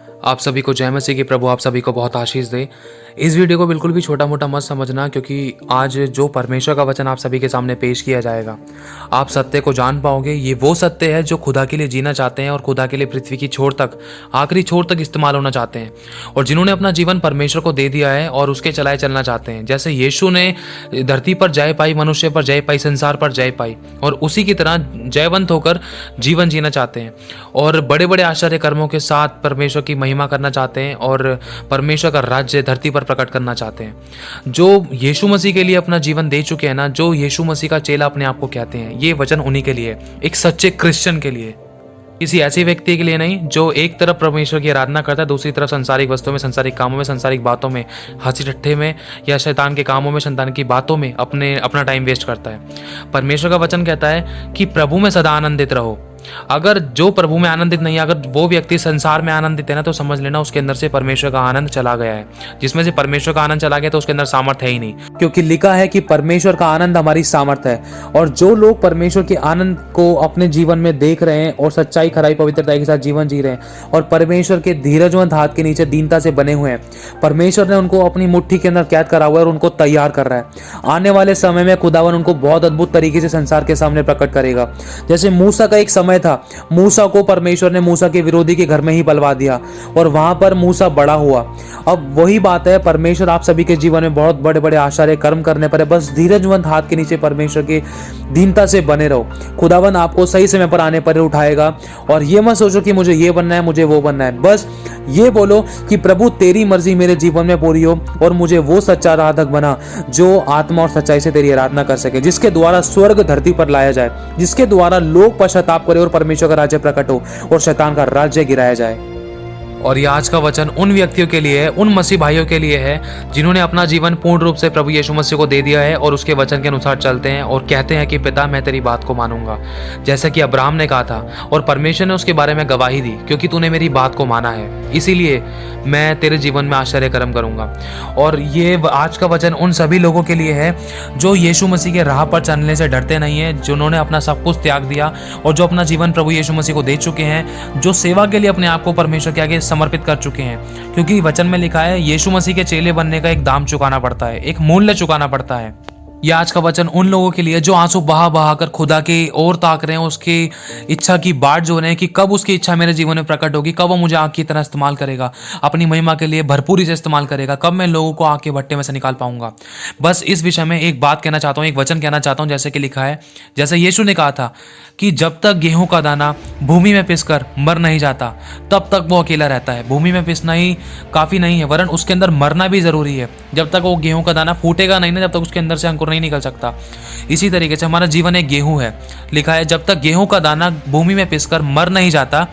आप सभी को जय मसीह की। प्रभु आप सभी को बहुत आशीष दे। इस वीडियो को बिल्कुल भी छोटा मोटा मत समझना, क्योंकि आज जो परमेश्वर का वचन आप सभी के सामने पेश किया जाएगा, आप सत्य को जान पाओगे। ये वो सत्य है जो खुदा के लिए जीना चाहते हैं और खुदा के लिए पृथ्वी की छोर तक, आखिरी छोर तक इस्तेमाल होना चाहते हैं, और जिन्होंने अपना जीवन परमेश्वर को दे दिया है और उसके चलाए चलना चाहते हैं। जैसे यीशु ने धरती पर जय पाई, मनुष्य पर जय पाई, संसार पर जय पाई, और उसी की तरह जयवंत होकर जीवन जीना चाहते हैं और बड़े बड़े आश्चर्य कर्मों के साथ परमेश्वर की महिमा करना चाहते हैं और परमेश्वर का राज्य धरती पर प्रकट करना चाहते हैं। जो यीशु मसीह के लिए अपना जीवन दे चुके हैं ना, जो यीशु मसीह का चेला अपने आप को कहते हैं, ये वचन उन्हीं के लिए, एक सच्चे क्रिश्चियन के लिए, किसी ऐसे व्यक्ति के लिए नहीं जो एक तरफ परमेश्वर की आराधना करता है, दूसरी तरफ संसारिक वस्तुओं में, संसारिक कामों में, संसारिक बातों में, हंसी ठट्ठे में या शैतान के कामों में, शैतान की बातों में अपना टाइम वेस्ट करता है। परमेश्वर का वचन कहता है कि प्रभु में सदा आनंदित रहो। अगर जो प्रभु में आनंदित नहीं है, अगर वो व्यक्ति संसार में आनंदित है ना, तो समझ लेना उसके अंदर से परमेश्वर का आनंद चला गया है। जिसमें से परमेश्वर का आनंद चला गया तो उसके अंदर सामर्थ्य है ही नहीं, क्योंकि लिखा है कि परमेश्वर का आनंद हमारी सामर्थ्य है। और जो लोग परमेश्वर के आनंद को अपने जीवन में देख रहे हैं और सच्चाई, खराई, पवित्रता के साथ जीवन जी रहे हैं और परमेश्वर के धीरजवंत हाथ के नीचे दीनता से बने हुए हैं, परमेश्वर ने उनको अपनी मुट्ठी के अंदर कैद करा हुआ है और उनको तैयार कर रहा है। आने वाले समय में खुदावन उनको बहुत अद्भुत तरीके से संसार के सामने प्रकट करेगा। जैसे मूसा का एक समय था, मूसा को परमेश्वर ने मूसा के विरोधी के घर में ही पलवा दिया और वहां पर मूसा बड़ा हुआ। अब वही बात है, परमेश्वर आप सभी के जीवन में बहुत बड़े बड़े आश्चर्य कर्म करने पर है। बस धीरजवंत हाथ के नीचे परमेश्वर के दीनता से बने रहो। खुदावन आपको सही समय पर आने पर उठाएगा। और ये मत सोचो कि मुझे ये बनना है, मुझे वो बनना है। बस ये बोलो कि प्रभु तेरी मर्जी मेरे जीवन में पूरी हो और मुझे वो सच्चा आराधक बना जो आत्मा और सच्चाई से तेरी आराधना कर सके, जिसके द्वारा स्वर्ग धरती पर लाया जाए, जिसके द्वारा लोग पश्चाताप करें और परमेश्वर का राज्य प्रकट हो और शैतान का राज्य गिराया जाए। और ये आज का वचन उन व्यक्तियों के लिए है, उन मसीह भाइयों के लिए है जिन्होंने अपना जीवन पूर्ण रूप से प्रभु यीशु मसीह को दे दिया है और उसके वचन के अनुसार चलते हैं और कहते हैं कि पिता मैं तेरी बात को मानूंगा, जैसा कि अब्राहम ने कहा था। और परमेश्वर ने उसके बारे में गवाही दी, क्योंकि तूने मेरी बात को माना है, इसीलिए मैं तेरे जीवन में आश्चर्य कर्म करूंगा। और ये आज का वचन उन सभी लोगों के लिए है जो यीशु मसीह के राह पर चलने से डरते नहीं है, जिन्होंने अपना सब कुछ त्याग दिया और जो अपना जीवन प्रभु यीशु मसीह को दे चुके हैं, जो सेवा के लिए अपने आप को परमेश्वर के आगे समर्पित कर चुके हैं। क्योंकि वचन में लिखा है यीशु मसीह के चेले बनने का एक दाम चुकाना पड़ता है, एक मूल्य चुकाना पड़ता है। यह आज का वचन उन लोगों के लिए जो आंसू बहा बहा कर खुदा के ओर ताक रहे हैं, उसकी इच्छा की बाट जो रहे हैं कि कब उसकी इच्छा मेरे जीवन में प्रकट होगी, कब वो मुझे आग की तरह इस्तेमाल करेगा, अपनी महिमा के लिए भरपूरी से इस्तेमाल करेगा, कब मैं लोगों को आग के भट्टे में से निकाल पाऊंगा। बस इस विषय में एक बात कहना चाहता हूँ, एक वचन कहना चाहता हूँ, जैसे कि लिखा है, जैसे यीशु ने कहा था कि जब तक गेहूं का दाना भूमि में पिसकर मर नहीं जाता तब तक वो अकेला रहता है। भूमि में पिसना ही काफी नहीं है, वरन उसके अंदर मरना भी जरूरी है। जब तक वो गेहूं का दाना फूटेगा नहीं ना, जब तक उसके अंदर से अंकुर नहीं निकल सकता। इसी तरीके से हमारा जीवन एक गेहूं है। लिखा है जब तक गेहूं का दाना भूमि में पिसकर मर नहीं जाता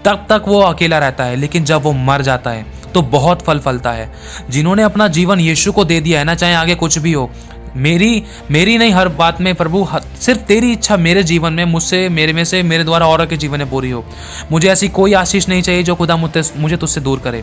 तब तक वो अकेला रहता है, लेकिन जब वो मर जाता है तो बहुत फल फलता है। जिन्होंने अपना जीवन यीशु को दे दिया है ना, चाहे आगे कुछ भी हो, मेरी नहीं, हर बात में प्रभु सिर्फ तेरी इच्छा मेरे जीवन में, मुझसे, मेरे में से, मेरे द्वारा और के जीवन में पूरी हो। मुझे ऐसी कोई आशीष नहीं चाहिए जो खुदा मुझे तुझसे दूर करे।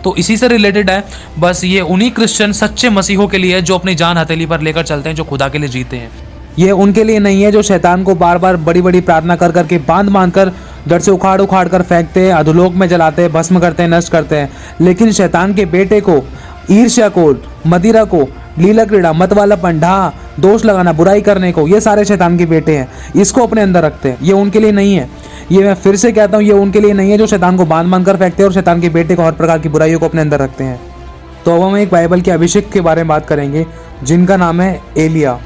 तो इसी से रिलेटेड है बस ये उन्हीं क्रिश्चियन सच्चे मसीहों के लिए जो अपनी जान हथेली पर लेकर चलते हैं, जो खुदा के लिए जीते हैं। ये उनके लिए नहीं है जो शैतान को बार बार बड़ी बड़ी प्रार्थना कर करके बांध कर जड़ से उखाड़ उखाड़ कर फेंकते हैं, अधोलोक में जलाते हैं, भस्म करते हैं, नष्ट करते हैं। लेकिन शैतान के बेटे को, ईर्ष्या को, मदिरा को, लीला क्रीड़ा, मत वाला पंडा, दोष लगाना, बुराई करने को, ये सारे शैतान के बेटे हैं, इसको अपने अंदर रखते हैं। ये उनके लिए नहीं है। ये मैं फिर से कहता हूँ, ये उनके लिए नहीं है जो शैतान को बांध कर फेंकते हैं और शैतान के बेटे को, हर प्रकार की बुराइयों को अपने अंदर रखते हैं। तो अब हम एक बाइबल के अभिषेक के बारे में बात करेंगे जिनका नाम है एलिया।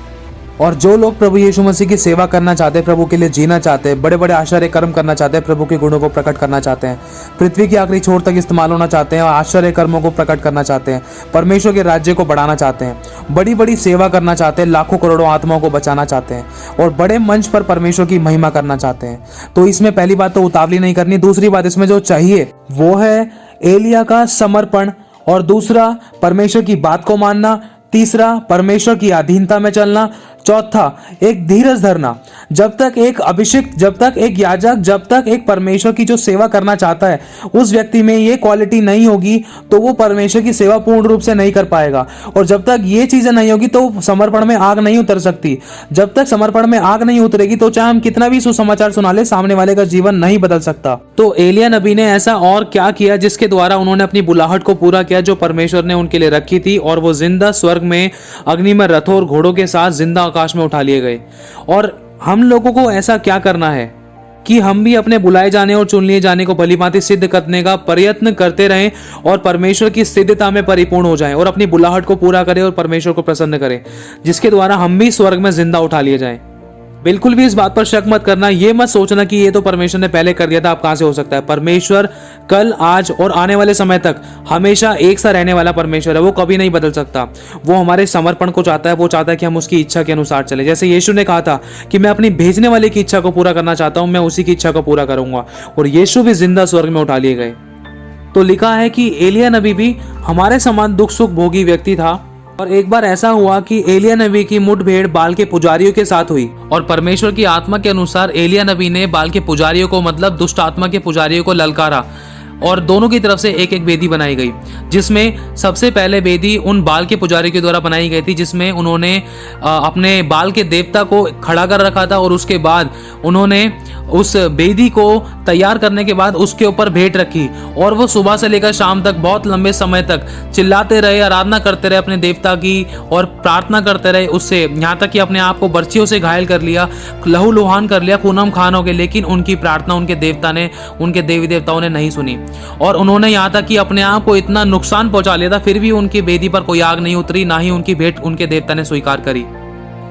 और जो लोग प्रभु यीशु मसीह की सेवा करना चाहते हैं, प्रभु के लिए जीना चाहते हैं, बड़े बड़े आश्चर्य कर्म करना चाहते हैं, प्रभु के गुणों को प्रकट करना चाहते हैं, पृथ्वी की आखिरी छोर तक इस्तेमाल होना चाहते हैं और आश्चर्य कर्मों को प्रकट करना चाहते हैं, परमेश्वर के राज्य को बढ़ाना चाहते हैं, बड़ी बड़ी सेवा करना चाहते हैं, लाखों करोड़ों आत्माओं को बचाना चाहते हैं और बड़े मंच पर परमेश्वर की महिमा करना चाहते हैं, तो इसमें पहली बात तो उतावली नहीं करनी। दूसरी बात इसमें जो चाहिए वो है एलिया का समर्पण, और दूसरा परमेश्वर की बात को मानना, तीसरा परमेश्वर की अधीनता में चलना, चौथा, एक धीरज धरना। जब तक एक अभिषिक्त, जब तक एक याजक, जब तक एक परमेश्वर की जो सेवा करना चाहता है उस व्यक्ति में ये क्वालिटी नहीं होगी तो वो परमेश्वर की सेवा पूर्ण रूप से नहीं कर पाएगा। और जब तक ये चीजें नहीं होगी तो समर्पण में आग नहीं उतर सकती। जब तक समर्पण में आग नहीं उतरेगी तो चाहे हम कितना भी सुसमाचार सुना ले, सामने वाले का जीवन नहीं बदल सकता। तो एलिय्याह नबी ने ऐसा और क्या किया जिसके द्वारा उन्होंने अपनी बुलाहट को पूरा किया जो परमेश्वर ने उनके लिए रखी थी, और वो जिंदा स्वर्ग में अग्नि में रथों और घोड़ों के साथ जिंदा आकाश में उठा लिए गए। और हम लोगों को ऐसा क्या करना है कि हम भी अपने बुलाए जाने और चुन लिए जाने को भलीभांति सिद्ध करने का प्रयत्न करते रहें और परमेश्वर की सिद्धता में परिपूर्ण हो जाएं और अपनी बुलाहट को पूरा करें और परमेश्वर को प्रसन्न करें, जिसके द्वारा हम भी स्वर्ग में जिंदा उठा लिए जाएं। बिल्कुल भी इस बात पर शक मत करना, ये मत सोचना कि ये तो परमेश्वर ने पहले कर दिया था, आप कहां से हो सकता है। परमेश्वर कल, आज और आने वाले समय तक हमेशा एक सा रहने वाला परमेश्वर है, वो कभी नहीं बदल सकता। वो हमारे समर्पण को चाहता है, वो चाहता है कि हम उसकी इच्छा के अनुसार चले। जैसे यीशु ने कहा था कि मैं अपनी भेजने वाले की इच्छा को पूरा करना चाहता हूं, मैं उसी की इच्छा को पूरा करूंगा। और यीशु भी जिंदा स्वर्ग में उठा लिए गए। तो लिखा है कि एलिय्याह नबी भी हमारे समान दुख सुख भोगी व्यक्ति था। और एक बार ऐसा हुआ कि एलिय्याह नबी की मुठभेड़ बाल के पुजारियों के साथ हुई, और परमेश्वर की आत्मा के अनुसार एलिय्याह नबी ने बाल के पुजारियों को, मतलब दुष्ट आत्मा के पुजारियों को ललकारा, और दोनों की तरफ से एक एक वेदी बनाई गई, जिसमें सबसे पहले वेदी उन बाल के पुजारी के द्वारा बनाई गई थी, जिसमें उन्होंने अपने बाल के देवता को खड़ा कर रखा था, और उसके बाद उन्होंने उस वेदी को तैयार करने के बाद उसके ऊपर भेंट रखी, और वो सुबह से लेकर शाम तक बहुत लंबे समय तक चिल्लाते रहे, आराधना करते रहे अपने देवता की, और प्रार्थना करते रहे उससे, यहाँ तक कि अपने आप को बर्छियों से घायल कर लिया, लहू लुहान कर लिया, खूनम खान हो गए, लेकिन उनकी प्रार्थना उनके देवता ने, उनके देवी देवताओं ने नहीं सुनी। और उन्होंने यहाँ तक कि अपने आप को इतना नुकसान पहुंचा लिया था, फिर भी उनकी वेदी पर कोई आग नहीं उतरी, ना ही उनकी भेंट उनके देवता ने स्वीकार करी।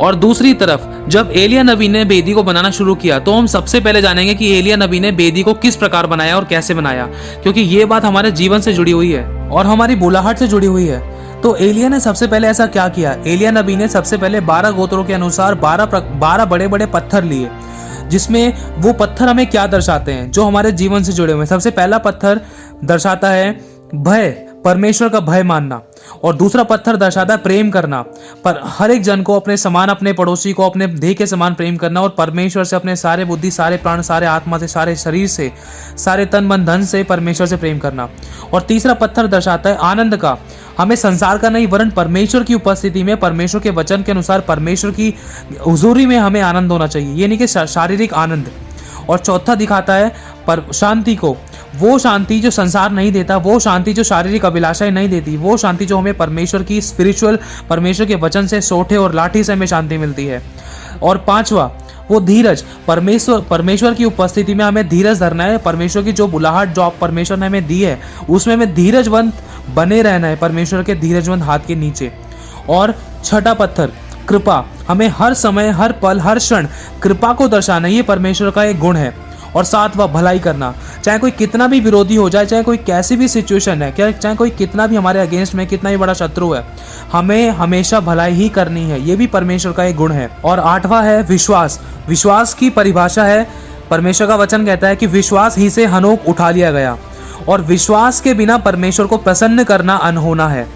और दूसरी तरफ जब एलिय्याह नबी ने वेदी को बनाना शुरू किया, तो हम सबसे पहले जानेंगे कि एलिय्याह नबी ने वेदी को किस प्रकार बनाया और कैसे बनाया, क्योंकि ये बात हमारे जीवन से जुड़ी हुई है और हमारी बुलाहट से जुड़ी हुई है। तो एलिय्याह ने सबसे पहले ऐसा क्या किया? एलिय्याह नबी ने सबसे पहले 12 गोत्रों के अनुसार 12 बड़े बड़े पत्थर लिए, जिसमें वो पत्थर हमें क्या दर्शाते हैं, जो हमारे जीवन से जुड़े हुए हैं। सबसे पहला पत्थर दर्शाता है भय, परमेश्वर का भय मानना, और दूसरा पत्थर दर्शाता है प्रेम करना, पर हर एक जन को अपने समान, अपने पड़ोसी को अपने देह के समान प्रेम करना, और परमेश्वर से अपने सारे बुद्धि, सारे प्राण, सारे आत्मा से, सारे शरीर से, सारे तन मन धन से परमेश्वर से प्रेम करना। और तीसरा पत्थर दर्शाता है आनंद का, हमें संसार का नहीं वरन परमेश्वर की उपस्थिति में, परमेश्वर के वचन के अनुसार, परमेश्वर की हुजूरी में हमें आनंद होना चाहिए, ये नहीं कि शारीरिक आनंद। और चौथा दिखाता है पर शांति को, वो शांति जो संसार नहीं देता, वो शांति जो शारीरिक अभिलाषाएं नहीं देती, वो शांति जो हमें परमेश्वर की स्पिरिचुअल, परमेश्वर के वचन से, सोठे और लाठी से हमें शांति मिलती है। और पांचवा वो धीरज, परमेश्वर की उपस्थिति में हमें धीरज धरना है, परमेश्वर की जो बुलाहट जो परमेश्वर ने हमें दी है उसमें हमें धीरजवंत बने रहना है, परमेश्वर के धीरजवंत हाथ के नीचे। और छठा पत्थर कृपा, हमें हर समय, हर पल, हर क्षण कृपा को दर्शाना, ये परमेश्वर का एक गुण है। और सातवां भलाई करना, चाहे कोई कितना भी विरोधी हो जाए, चाहे कोई कैसी भी सिचुएशन है, चाहे कोई कितना भी हमारे अगेंस्ट में, कितना भी बड़ा शत्रु है, हमें हमेशा भलाई ही करनी है, ये भी परमेश्वर का एक गुण है। और आठवां है विश्वास। विश्वास की परिभाषा है, परमेश्वर का वचन कहता है कि विश्वास ही से हनोक उठा लिया गया, और विश्वास के बिना परमेश्वर को प्रसन्न करना अनहोना है।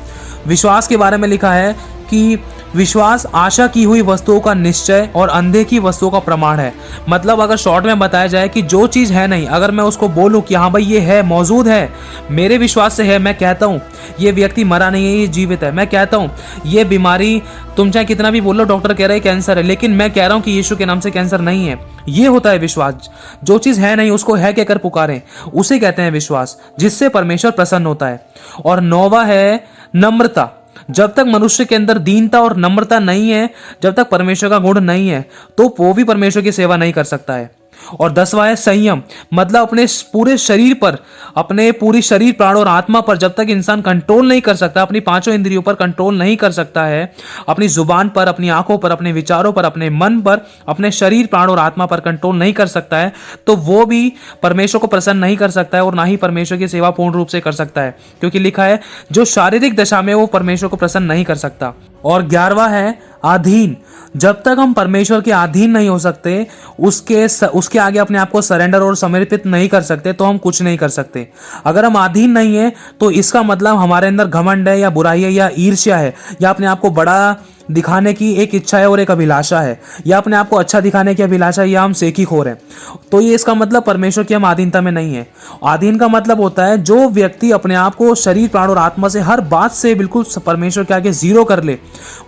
विश्वास के बारे में लिखा है कि विश्वास आशा की हुई वस्तुओं का निश्चय और अनदेखी वस्तुओं का प्रमाण है। मतलब अगर शॉर्ट में बताया जाए कि जो चीज़ है नहीं, अगर मैं उसको बोलूं कि हाँ भाई ये है, मौजूद है, मेरे विश्वास से है, मैं कहता हूँ ये व्यक्ति मरा नहीं है, ये जीवित है, मैं कहता हूँ ये बीमारी, तुम चाहे कितना भी बोलो, डॉक्टर कह रहे हैं कैंसर है, लेकिन मैं कह रहा हूँ कि यीशु के नाम से कैंसर नहीं है, ये होता है विश्वास। जो चीज़ है नहीं उसको है कहकर पुकारें, उसे कहते हैं विश्वास, जिससे परमेश्वर प्रसन्न होता है। और नौवा है नम्रता। जब तक मनुष्य के अंदर दीनता और नम्रता नहीं है, जब तक परमेश्वर का गुण नहीं है, तो वो भी परमेश्वर की सेवा नहीं कर सकता है। और 10वां है संयम, मतलब अपने पूरे शरीर पर, अपने पूरी शरीर, प्राण और आत्मा पर जब तक इंसान कंट्रोल नहीं कर सकता, अपनी पांचों इंद्रियों पर कंट्रोल नहीं कर सकता है, अपनी जुबान पर, अपनी आंखों पर, अपने विचारों पर, अपने मन पर, अपने शरीर, प्राण और आत्मा पर कंट्रोल नहीं कर सकता है, तो वो भी परमेश्वर को प्रसन्न नहीं कर सकता है और ना ही परमेश्वर की सेवा पूर्ण रूप से कर सकता है, क्योंकि लिखा है जो शारीरिक दशा में वो परमेश्वर को प्रसन्न नहीं कर सकता। और 11वां है अधीन। जब तक हम परमेश्वर के अधीन नहीं हो सकते, उसके आगे अपने आप को सरेंडर और समर्पित नहीं कर सकते, तो हम कुछ नहीं कर सकते। अगर हम अधीन नहीं है तो इसका मतलब हमारे अंदर घमंड है, या बुराई है, या ईर्ष्या है, या अपने आप को बड़ा दिखाने की एक इच्छा है और एक अभिलाषा है, या अपने आप को अच्छा दिखाने की अभिलाषा है, या हम सेखीखोर हैं। तो ये इसका मतलब परमेश्वर की हम आधीनता में नहीं है। आधीन का मतलब होता है जो व्यक्ति अपने आप को शरीर, प्राण और आत्मा से हर बात से बिल्कुल परमेश्वर के आगे जीरो कर ले,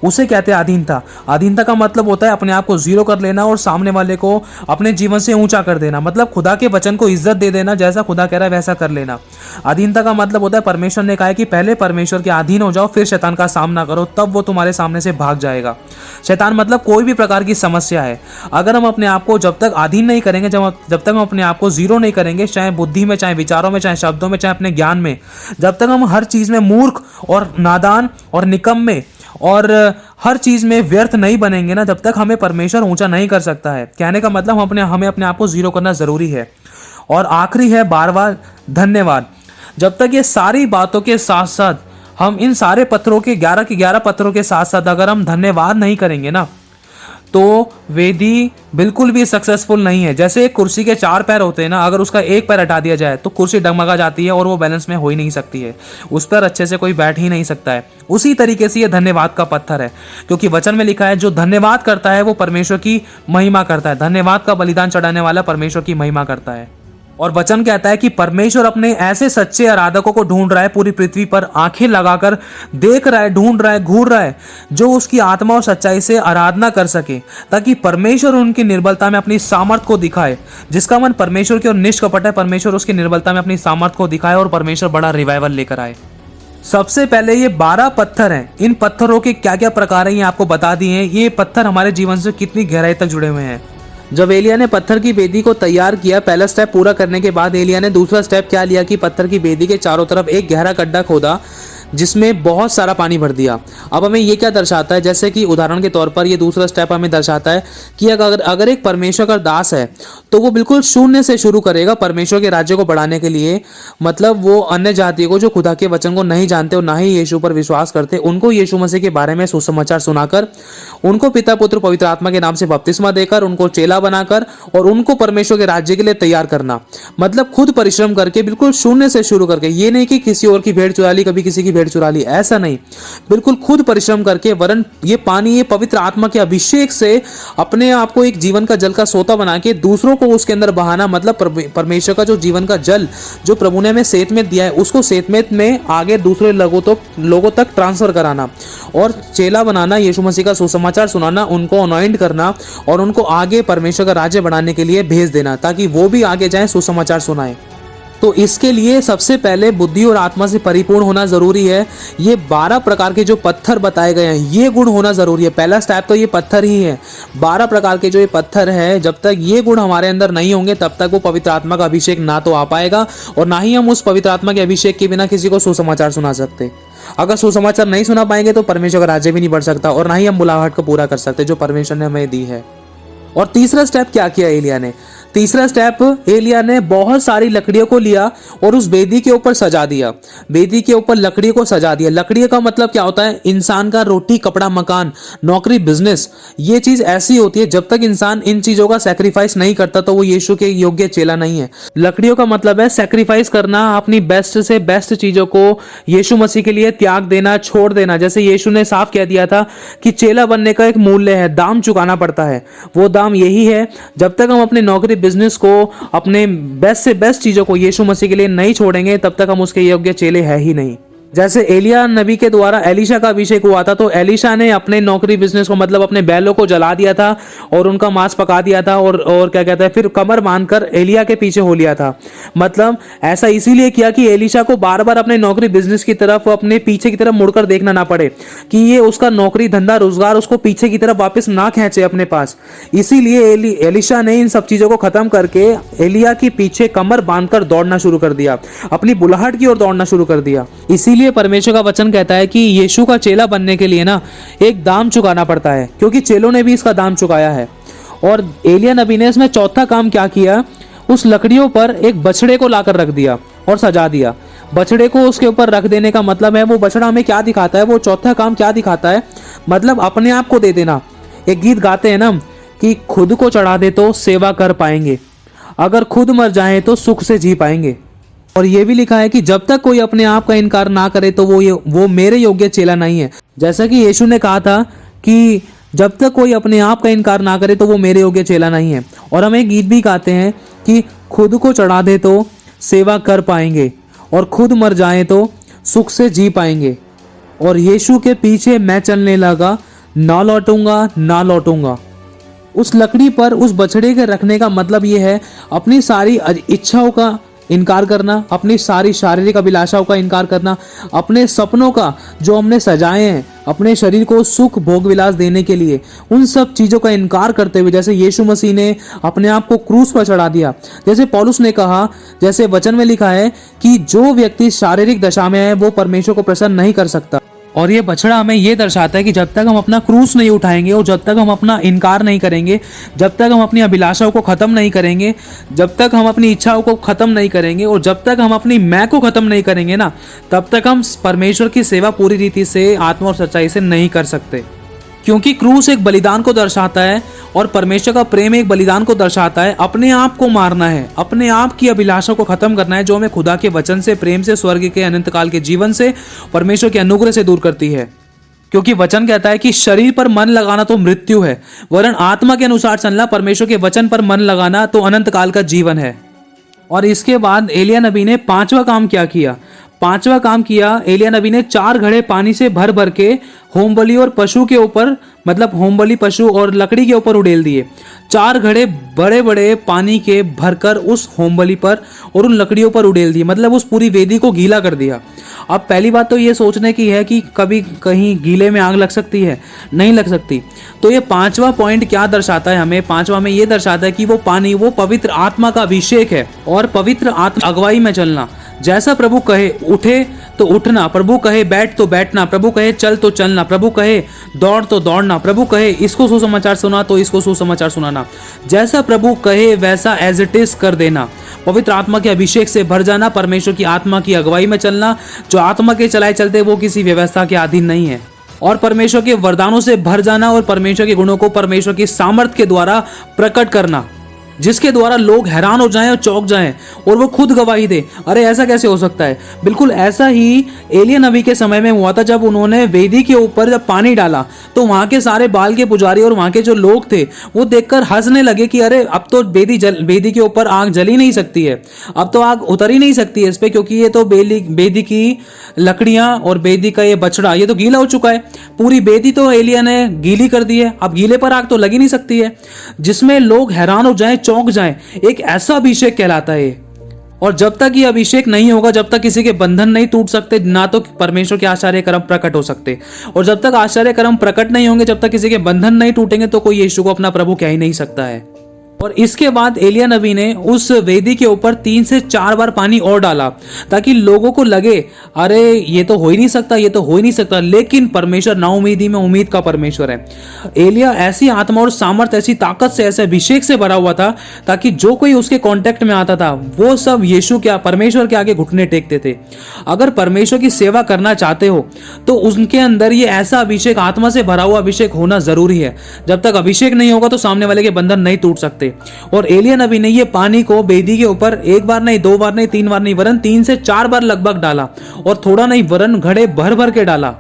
उसे कहते हैं आधीनता। आधीनता का मतलब होता है अपने आप को जीरो कर लेना और सामने वाले को अपने जीवन से ऊंचा कर देना, मतलब खुदा के वचन को इज्जत दे देना, जैसा खुदा कह रहा है वैसा कर लेना। आधीनता का मतलब होता है परमेश्वर ने कहा है कि पहले परमेश्वर के अधीन हो जाओ, फिर शैतान का सामना करो, तब वो तुम्हारे सामने से भाग जाएगा। शैतान मतलब कोई भी प्रकार की समस्या है, अगर हम अपने आप को जब तक अधीन नहीं करेंगे, जब तक हम अपने आप को जीरो नहीं करेंगे, चाहे बुद्धि में, चाहे विचारों में, चाहे शब्दों में, चाहे अपने ज्ञान में, जब तक हम हर चीज में मूर्ख और नादान और निकम्मे और हर चीज में व्यर्थ नहीं बनेंगे ना, जब तक हमें परमेश्वर ऊंचा नहीं कर सकता है। कहने का मतलब हमें अपने आप को जीरो करना जरूरी है। और आखिरी है 12वां, धन्यवाद। जब तक ये सारी बातों के साथ साथ हम इन सारे पत्थरों के 11 पत्थरों के साथ साथ अगर हम धन्यवाद नहीं करेंगे ना, तो वेदी बिल्कुल भी सक्सेसफुल नहीं है। जैसे एक कुर्सी के 4 पैर होते हैं ना, अगर उसका एक पैर हटा दिया जाए तो कुर्सी डगमगा जाती है और वो बैलेंस में हो ही नहीं सकती है, उस पर अच्छे से कोई बैठ ही नहीं सकता है। उसी तरीके से ये धन्यवाद का पत्थर है, क्योंकि वचन में लिखा है जो धन्यवाद करता है वो परमेश्वर की महिमा करता है। धन्यवाद का बलिदान चढ़ाने वाला परमेश्वर की महिमा करता है। और वचन कहता है कि परमेश्वर अपने ऐसे सच्चे आराधकों को ढूंढ रहा है, पूरी पृथ्वी पर आंखें लगाकर देख रहा है, ढूंढ रहा है, घूर रहा है, जो उसकी आत्मा और सच्चाई से आराधना कर सके, ताकि परमेश्वर उनकी निर्बलता में अपनी सामर्थ को दिखाए। जिसका मन परमेश्वर की ओर निष्कपट है, परमेश्वर उसकी निर्बलता में अपनी सामर्थ को दिखाए और परमेश्वर बड़ा रिवाइवल लेकर आए। सबसे पहले ये 12 पत्थर हैं। इन पत्थरों के क्या क्या प्रकार हैं ये आपको बता दिए हैं। ये पत्थर हमारे जीवन से कितनी गहराई तक जुड़े हुए हैं। जब एलिया ने पत्थर की वेदी को तैयार किया, पहला स्टेप पूरा करने के बाद एलिया ने दूसरा स्टेप क्या लिया कि पत्थर की वेदी के चारों तरफ एक गहरा गड्ढा खोदा, जिसमें बहुत सारा पानी भर दिया। अब हमें ये क्या दर्शाता है, जैसे कि उदाहरण के तौर पर ये दूसरा स्टेप हमें दर्शाता है कि अगर एक परमेश्वर का दास है तो वो बिल्कुल शून्य से शुरू करेगा परमेश्वर के राज्य को बढ़ाने के लिए। मतलब वो अन्य जातियों को जो खुदा के वचन को नहीं जानते और ना ही यीशु पर विश्वास करते, उनको यीशु मसीह के बारे में सुसमाचार सुनाकर, उनको पिता, पुत्र, पवित्र आत्मा के नाम से बपतिस्मा देकर, उनको चेला बनाकर और उनको परमेश्वर के राज्य के लिए तैयार करना। मतलब खुद परिश्रम करके, बिल्कुल शून्य से शुरू करके। ये नहीं कि किसी और की भेड़ चुरा ली, कभी किसी की भेड़ चुरा ली, ऐसा नहीं। बिल्कुल खुद परिश्रम करके, वरन ये पानी, ये पवित्र आत्मा के अभिषेक से अपने आप को एक जीवन का जल का सोता बना के दूसरों को उसके अंदर बहाना। मतलब परमेश्वर का जो जीवन का जल जो प्रभु ने हमें सेत में दिया है, उसको सेतमेत में आगे दूसरे लोगों तक ट्रांसफर कराना और चेला बनाना, यीशु मसीह का सुसमाचार सुनाना, उनको अनॉइंट करना और उनको आगे परमेश्वर का राज्य बढ़ाने के लिए भेज देना, ताकि वो भी आगे जाएं, सुसमाचार सुनाएं। तो इसके लिए सबसे पहले बुद्धि और आत्मा से परिपूर्ण होना जरूरी है। ये 12 प्रकार के जो पत्थर बताए गए हैं, ये गुण होना जरूरी है। पहला स्टेप तो ये पत्थर ही है। 12 प्रकार के जो ये पत्थर है, जब तक ये गुण हमारे अंदर नहीं होंगे तब तक वो पवित्र आत्मा का अभिषेक ना तो आ पाएगा और ना ही हम उस पवित्र आत्मा के अभिषेक के बिना किसी को सुसमाचार सुना सकते। अगर सुसमाचार नहीं सुना पाएंगे तो परमेश्वर का राज्य भी नहीं बढ़ सकता और ना ही हम बुलाहट को पूरा कर सकते जो परमेश्वर ने हमें दी है। और तीसरा स्टेप क्या किया एलिया ने? तीसरा स्टेप, एलिया ने बहुत सारी लकड़ियों को लिया और उस वेदी के ऊपर सजा दिया। वेदी के ऊपर लकड़ी को सजा दिया। लकड़ी का मतलब क्या होता है? इंसान का रोटी, कपड़ा, मकान, नौकरी, बिजनेस, ये चीज ऐसी होती है जब तक इंसान इन चीजों का सैक्रिफाइस नहीं करता तो वो यीशु के योग्य चेला नहीं है। लकड़ियों का मतलब है सैक्रिफाइस करना, अपनी बेस्ट से बेस्ट चीजों को यीशु मसीह के लिए त्याग देना, छोड़ देना। जैसे यीशु ने साफ कह दिया था कि चेला बनने का एक मूल्य है, दाम चुकाना पड़ता है। वो दाम यही है, जब तक हम अपनी नौकरी, बिजनेस को, अपने बेस्ट से बेस्ट चीजों को यीशु मसीह के लिए नहीं छोड़ेंगे तब तक हम उसके योग्य चेले हैं ही नहीं। जैसे एलिया नबी के द्वारा एलीशा का अभिषेक हुआ था, तो एलीशा ने अपने नौकरी, बिजनेस को, मतलब अपने बैलों को जला दिया था और उनका मांस पका दिया था और क्या कहते हैं, फिर कमर बांधकर एलिया के पीछे हो लिया था। मतलब ऐसा इसीलिए किया कि एलीशा को बार बार अपने नौकरी, बिजनेस की तरफ, अपने पीछे की तरफ मुड़कर देखना ना पड़े, कि ये उसका नौकरी, धंधा, रोजगार उसको पीछे की तरफ वापस ना खींचे अपने पास। इसीलिए एलीशा ने इन सब चीजों को खत्म करके एलिया के पीछे कमर बांधकर दौड़ना शुरू कर दिया, अपनी बुलाहट की ओर दौड़ना शुरू कर दिया। इसीलिए परमेश्वर का वचन कहता है कि यीशु का चेला बनने के लिए ना एक दाम चुकाना पड़ता है, क्योंकि चेलों ने भी इसका दाम चुकाया है। और एलिया नबी ने इसमें चौथा काम क्या किया? उस लकड़ियों पर एक बछड़े को लाकर रख दिया और सजा दिया। बछड़े को उसके ऊपर रख देने का मतलब है, वो बछड़ा हमें क्या दिखाता है? वो चौथा काम क्या दिखाता है? मतलब अपने आप को दे देना। एक गीत गाते हैं ना कि खुद को चढ़ा दे तो सेवा कर पाएंगे, अगर खुद मर जाए तो सुख से जी पाएंगे। और ये भी लिखा है कि जब तक कोई अपने आप का इनकार ना करे तो वो मेरे योग्य चेला नहीं है। जैसा कि यीशु ने कहा था कि जब तक कोई अपने आप का इनकार ना करे तो वो मेरे योग्य चेला नहीं है। और हम एक गीत भी गाते हैं कि खुद को चढ़ा दे तो सेवा कर पाएंगे, और खुद मर जाए तो सुख से जी पाएंगे। और यीशु के पीछे मैं चलने लगा, ना लौटूंगा ना लौटूंगा। उस लकड़ी पर उस बछड़े के रखने का मतलब ये है अपनी सारी इच्छाओं का इनकार करना, अपनी सारी शारीरिक अभिलाषाओं का इनकार करना, अपने सपनों का जो हमने सजाए हैं अपने शरीर को सुख भोग विलास देने के लिए, उन सब चीज़ों का इनकार करते हुए जैसे यीशु मसीह ने अपने आप को क्रूस पर चढ़ा दिया। जैसे पौलुस ने कहा, जैसे वचन में लिखा है कि जो व्यक्ति शारीरिक दशा में है वो परमेश्वर को प्रसन्न नहीं कर सकता। और ये बछड़ा हमें ये दर्शाता है कि जब तक हम अपना क्रूस नहीं उठाएंगे और जब तक हम अपना इनकार नहीं करेंगे, जब तक हम अपनी अभिलाषाओं को ख़त्म नहीं करेंगे, जब तक हम अपनी इच्छाओं को ख़त्म नहीं करेंगे और जब तक हम अपनी मैं को ख़त्म नहीं करेंगे ना, तब तक हम परमेश्वर की सेवा पूरी रीति से आत्मा और सच्चाई से नहीं कर सकते। क्योंकि क्रूस एक बलिदान को दर्शाता है और परमेश्वर का प्रेम एक बलिदान को दर्शाता है। अपने आप को मारना है, अपने आप की अभिलाषा को खत्म करना है, जो हमें खुदा के वचन से, प्रेम से, स्वर्ग के अनंत काल के जीवन से, परमेश्वर के अनुग्रह से दूर करती है। क्योंकि वचन कहता है कि शरीर पर मन लगाना तो मृत्यु है, वरन आत्मा के अनुसार चलना, परमेश्वर के वचन पर मन लगाना तो अनंत काल का जीवन है। और इसके बाद एलिया नबी ने पांचवा काम क्या किया? पांचवा काम किया, एलिया नबी ने 4 घड़े पानी से भर भर के होम बलि और पशु के ऊपर, मतलब होम बलि, पशु और लकड़ी के ऊपर उड़ेल दिए। 4 घड़े बड़े बड़े पानी के भरकर उस होम बलि पर और उन लकड़ियों पर उड़ेल दिए, मतलब उस पूरी वेदी को गीला कर दिया। अब पहली बात तो ये सोचने की है कि कभी कहीं गीले में आग लग सकती है, नहीं लग सकती। तो ये 5वां पॉइंट क्या दर्शाता है हमें? 5वां में ये दर्शाता है कि वो पानी वो पवित्र आत्मा का अभिषेक है और पवित्र आत्मा अगुवाई में चलना। जैसा प्रभु कहे उठे तो उठना, प्रभु कहे बैठ तो बैठना, प्रभु कहे चल तो चलना, प्रभु कहे दौड़ तो दौड़ना, प्रभु कहे इसको सुसमाचार सुना तो इसको सुसमाचार सुनाना। जैसा प्रभु कहे वैसा एज इट इज कर देना। पवित्र आत्मा के अभिषेक से भर जाना, परमेश्वर की आत्मा की अगुवाई में चलना। जो आत्मा के चलाए चलते वो किसी व्यवस्था के अधीन नहीं है। और परमेश्वर के वरदानों से भर जाना और परमेश्वर के गुणों को परमेश्वर की सामर्थ्य के द्वारा प्रकट करना, जिसके द्वारा लोग हैरान हो जाएं और चौंक जाएं और वो खुद गवाही दे, अरे ऐसा कैसे हो सकता है। बिल्कुल ऐसा ही एलिया नबी के समय में हुआ था। जब उन्होंने वेदी के ऊपर जब पानी डाला तो वहाँ के सारे बाल के पुजारी और वहाँ के जो लोग थे वो देखकर हंसने लगे कि अरे अब तो वेदी के ऊपर आग जल ही नहीं सकती है, अब तो आग उतर ही नहीं सकती है इस पर, क्योंकि ये तो वेदी की लकड़ियाँ और वेदी का ये बछड़ा ये तो गीला हो चुका है। पूरी वेदी तो एलिया ने गीली कर दी है, अब गीले पर आग तो लग ही नहीं सकती है। जिसमें लोग हैरान हो जाएं, चौंक जाएं, एक ऐसा अभिषेक कहलाता है। और जब तक ये अभिषेक नहीं होगा, जब तक किसी के बंधन नहीं टूट सकते, ना तो परमेश्वर के आश्चर्य कर्म प्रकट हो सकते। और जब तक आश्चर्य कर्म प्रकट नहीं होंगे, जब तक किसी के बंधन नहीं टूटेंगे, तो कोई यीशु को अपना प्रभु कह ही नहीं सकता है। और इसके बाद एलिया नबी ने उस वेदी के ऊपर 3 से 4 बार पानी और डाला, ताकि लोगों को लगे अरे ये तो हो ही नहीं सकता, ये तो हो ही नहीं सकता। लेकिन परमेश्वर नाउमीदी में उम्मीद का परमेश्वर है। एलिया ऐसी आत्मा और सामर्थ, ऐसी ताकत से, ऐसे अभिषेक से भरा हुआ था, ताकि जो कोई उसके कांटेक्ट में आता था वो सब यीशु के, परमेश्वर के आगे घुटने टेकते थे। अगर परमेश्वर की सेवा करना चाहते हो तो उनके अंदर ये ऐसा अभिषेक, आत्मा से भरा हुआ अभिषेक होना जरूरी है। जब तक अभिषेक नहीं होगा तो सामने वाले के बंधन नहीं टूट सकते। और एलिया नबी ने ये पानी को वेदी के ऊपर 1 बार नहीं, 2 बार नहीं, 3 बार नहीं, वरन 3 से 4 बार लगभग डाला। और थोड़ा नहीं, वरन घड़े भर भर के डाला।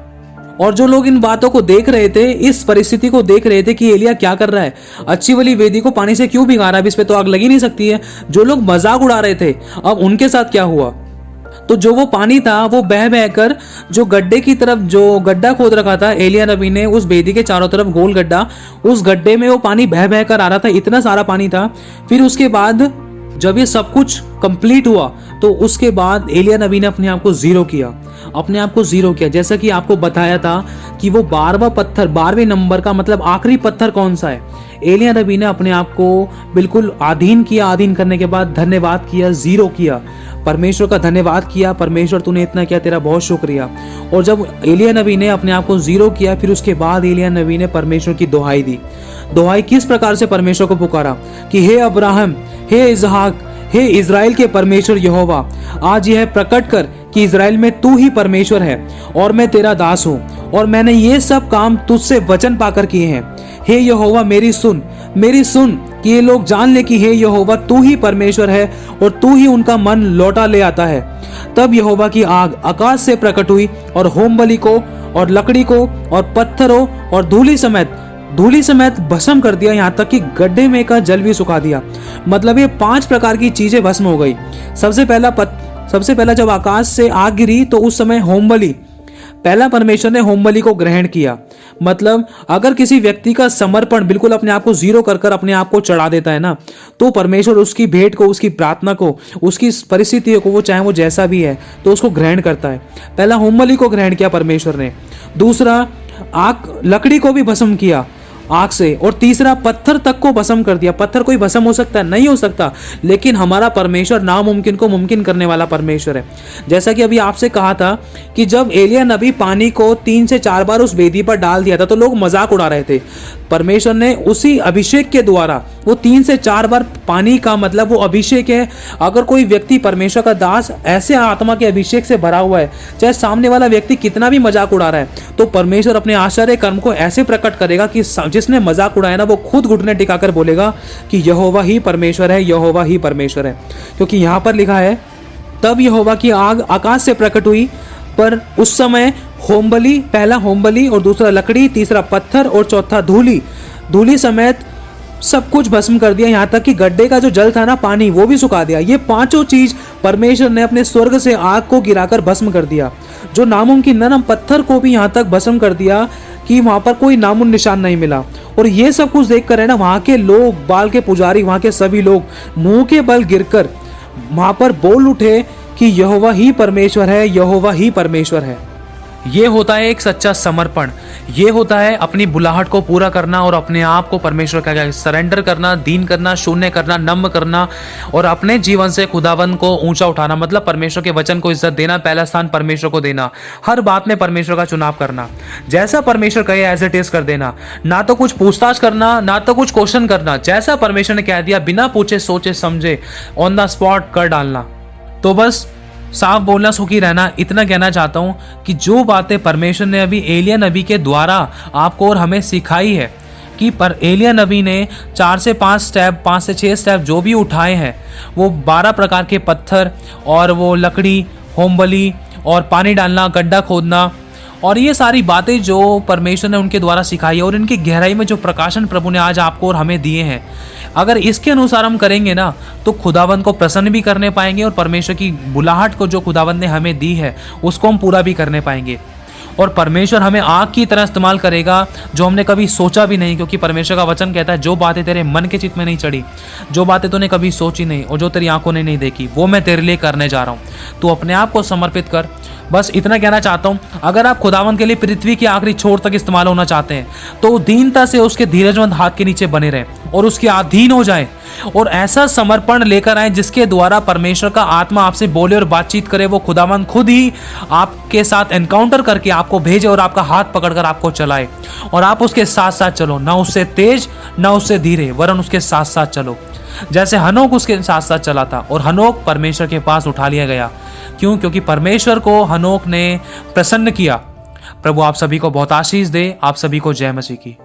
और जो लोग इन बातों को देख रहे थे, इस परिस्थिति को देख रहे थे कि एलिया क्या कर रहा है, अच्छी वाली वेदी को पानी से क्यों भिगा रहा है, इस पे तो आग लगी नहीं सकती है। जो लोग मजाक उड़ा रहे थे, अब उनके साथ क्या हुआ? तो जो वो पानी था वो बह बह कर जो गड्ढे की तरफ, जो गड्ढा खोद रखा था एलिया नबी ने उस वेदी के चारों तरफ गोल गड्ढा, उस गड्ढे में वो पानी बह बह कर आ रहा था। इतना सारा पानी था। फिर उसके बाद जब ये सब कुछ कंप्लीट हुआ तो उसके बाद एलिया नबी ने अपने आप को जीरो किया, अपने आप को जीरो किया। जैसा कि आपको बताया था कि वो 12वां पत्थर, 12वें नंबर का मतलब आखिरी पत्थर कौन सा है, एलिया नबी ने अपने आप को बिल्कुल अधीन किया। अधीन करने के बाद धन्यवाद किया, जीरो किया, परमेश्वर का धन्यवाद किया, परमेश्वर तूने इतना किया, तेरा बहुत शुक्रिया। और जब एलिया नबी ने अपने आप को जीरो किया, फिर उसके बाद एलिया नबी ने परमेश्वर की दुहाई दी। दुहाई किस प्रकार से परमेश्वर को पुकारा कि हे अब्राहम, हे इसहाक, हे इज़राइल के परमेश्वर यहोवा, आज यह प्रकट कर कि इज़राइल में तू ही परमेश्वर है और मैं तेरा दास हूँ और मैंने ये सब काम तुझसे वचन पाकर किए हैं। हे यहोवा मेरी सुन कि ये लोग जान ले कि हे यहोवा तू ही परमेश्वर है और तू ही उनका मन लौटा ले आता है। तब यहोवा की आग आकाश से प्रकट हुई और होम बलि को और लकड़ी को और पत्थरों और धूली समेत भस्म कर दिया, यहाँ तक कि गड्ढे में का जल भी सुखा दिया। मतलब ये 5 प्रकार की चीजें भस्म हो गई। सबसे पहला जब आकाश से आग गिरी तो उस समय पहला परमेश्वर ने होम बलि को ग्रहण किया। मतलब अगर किसी व्यक्ति का समर्पण बिल्कुल अपने आप को जीरो कर अपने आप को चढ़ा देता है ना, तो परमेश्वर उसकी भेंट को, उसकी प्रार्थना को, उसकी परिस्थितियों को, वो चाहे वो जैसा भी है, तो उसको ग्रहण करता है। पहला होम बलि को ग्रहण किया परमेश्वर ने, दूसरा लकड़ी को भी भस्म किया आग से, और तीसरा पत्थर तक को भस्म कर दिया। पत्थर कोई भस्म हो सकता है? नहीं हो सकता, लेकिन हमारा परमेश्वर नामुमकिन को मुमकिन करने वाला परमेश्वर है। जैसा कि अभी आपसे कहा था कि जब एलिया नबी पानी को 3 से 4 बार उस वेदी पर डाल दिया था तो लोग मजाक उड़ा रहे थे। परमेश्वर ने उसी अभिषेक के द्वारा, वो 3 से 4 बार पानी का मतलब वो अभिषेक है। अगर कोई व्यक्ति परमेश्वर का दास ऐसे आत्मा के अभिषेक से भरा हुआ है, चाहे सामने वाला व्यक्ति कितना भी मजाक उड़ा रहा है, तो परमेश्वर अपने आश्चर्य कर्म को ऐसे प्रकट करेगा कि जिसने मजाक उड़ाया ना, वो खुद घुटने टिकाकर बोलेगा कि यहोवा ही परमेश्वर है, यहोवा ही परमेश्वर है। क्योंकि यहाँ पर लिखा है, तब यहोवा की आग आकाश से प्रकट हुई, पर उस समय होम बलि, पहला होम बलि और दूसरा लकड़ी, तीसरा पत्थर और चौथा धूली समेत सब कुछ भस्म कर दिया। यहाँ तक कि गड्ढे का जो जल था ना, पानी, वो भी सुखा दिया। ये 5 चीज परमेश्वर ने अपने स्वर्ग से आग को गिराकर भस्म कर दिया। जो नामुमकिन ना, पत्थर को भी यहाँ तक भस्म कर दिया कि वहां पर कोई नामुन निशान नहीं मिला। और ये सब कुछ देखकर है ना, वहां के लोग, बाल के पुजारी, वहां के सभी लोग मुंह के बल गिरकर वहां पर बोल उठे कि यहोवा ही परमेश्वर है, यहोवा ही परमेश्वर है। ये होता है एक सच्चा समर्पण। ये होता है अपनी बुलाहट को पूरा करना और अपने आप को परमेश्वर का सरेंडर करना, दीन करना, शून्य करना, नम्र करना और अपने जीवन से खुदावन को ऊंचा उठाना। मतलब परमेश्वर के वचन को इज्जत देना, पहला स्थान परमेश्वर को देना, हर बात में परमेश्वर का चुनाव करना, जैसा परमेश्वर कहे एज इट इज कर देना, ना तो कुछ पूछताछ करना, ना तो कुछ क्वेश्चन करना। जैसा परमेश्वर ने कह दिया, बिना पूछे सोचे समझे ऑन द स्पॉट कर डालना। तो बस साफ बोलना, सुखी रहना, इतना कहना चाहता हूँ कि जो बातें परमेश्वर ने अभी एलिया नबी के द्वारा आपको और हमें सिखाई है, कि पर एलिया नबी ने 4 से 5 स्टेप, 5 से 6 स्टेप जो भी उठाए हैं, वो 12 प्रकार के पत्थर और वो लकड़ी, होम बलि और पानी डालना, गड्ढा खोदना, और ये सारी बातें जो परमेश्वर ने उनके द्वारा सिखाई है और इनकी गहराई में जो प्रकाशन प्रभु ने आज आपको और हमें दिए हैं, अगर इसके अनुसार हम करेंगे ना, तो खुदावंद को प्रसन्न भी करने पाएंगे और परमेश्वर की बुलाहट को जो खुदावंद ने हमें दी है उसको हम पूरा भी करने पाएंगे। और परमेश्वर हमें आग की तरह इस्तेमाल करेगा, जो हमने कभी सोचा भी नहीं। क्योंकि परमेश्वर का वचन कहता है, जो बातें तेरे मन के चित्त में नहीं चढ़ी, जो बातें तूने कभी सोची नहीं और जो तेरी आंखों ने नहीं देखी, वो मैं तेरे लिए करने जा रहा हूँ। तो अपने आप को समर्पित कर। बस इतना कहना चाहता हूँ, अगर आप खुदावंद के लिए पृथ्वी के आखिरी छोर तक इस्तेमाल होना चाहते हैं, तो दीनता से उसके धीरजमंद हाथ के नीचे बने रहें और उसके अधीन हो जाएं और ऐसा समर्पण लेकर आए जिसके द्वारा परमेश्वर का आत्मा आपसे बोले और बातचीत करे। वो खुदावंद खुद ही आपके साथ एनकाउंटर करके आपको भेजे और आपका हाथ पकड़कर आपको चलाए और आप उसके साथ साथ चलो, ना उससे तेज ना उससे धीरे, वरन उसके साथ साथ चलो। जैसे हनोक उसके साथ साथ चला था और हनोक परमेश्वर के पास उठा लिया गया। क्यों? क्योंकि परमेश्वर को हनोक ने प्रसन्न किया। प्रभु आप सभी को बहुत आशीष दे। आप सभी को जय मसीह की।